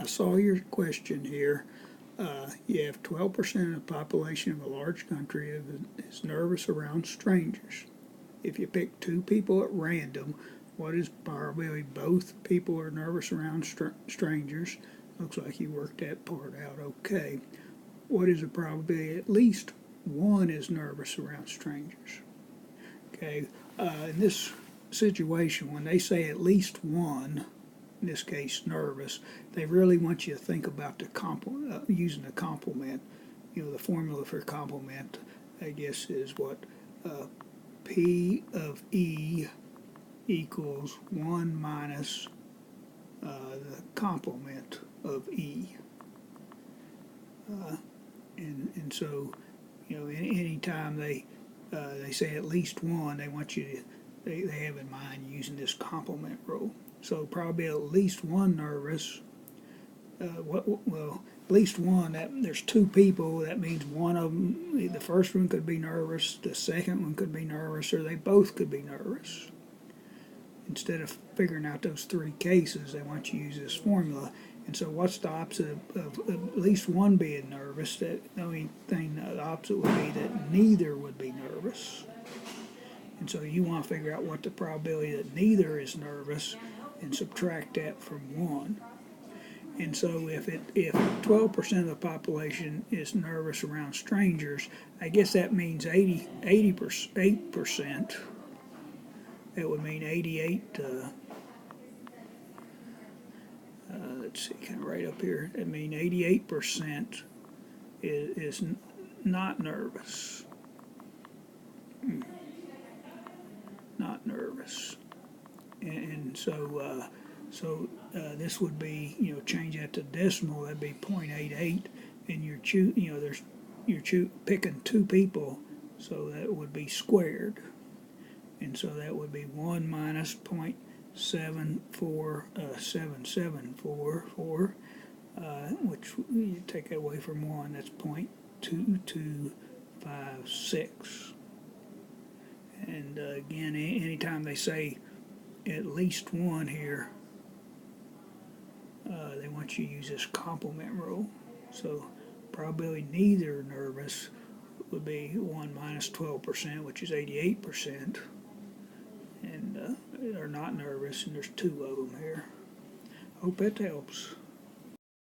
saw your question here. You have 12% of the population of a large country is nervous around strangers. If you pick two people at random, what is probability both people are nervous around strangers? Looks like you worked that part out okay. What is the probability at least one is nervous around strangers? Okay, in this situation, when they say at least one, in this case nervous, they really want you to think about the using the complement. You know, the formula for complement, I guess, is what P of E equals 1 minus the complement of E. And so, you know, any time they say at least one, they want you to, they have in mind using this complement rule. So probably at least one nervous, well, at least one, there's two people, that means one of them, the first one could be nervous, the second one could be nervous, or they both could be nervous. Instead of figuring out those three cases, they want you to use this formula. And so what's the opposite of at least one being nervous? The only thing, the opposite would be that neither would be nervous. And so you want to figure out what the probability that neither is nervous and subtract that from 1. And so if 12% of the population is nervous around strangers, I guess that means 88%. That would mean 88, let's see, kind of right up here. That means 88% is not nervous. Not nervous. And so this would be, you know, change that to decimal, that'd be 0.88, and you're picking two people, so that would be squared. And so that would be 1 minus 0.74774, which you take that away from 1, that's 0.2256. And again, anytime they say at least one here, they want you to use this complement rule. So probability neither nervous would be 1 minus 12%, which is 88%. And they're not nervous, and there's two of them here. Hope that helps.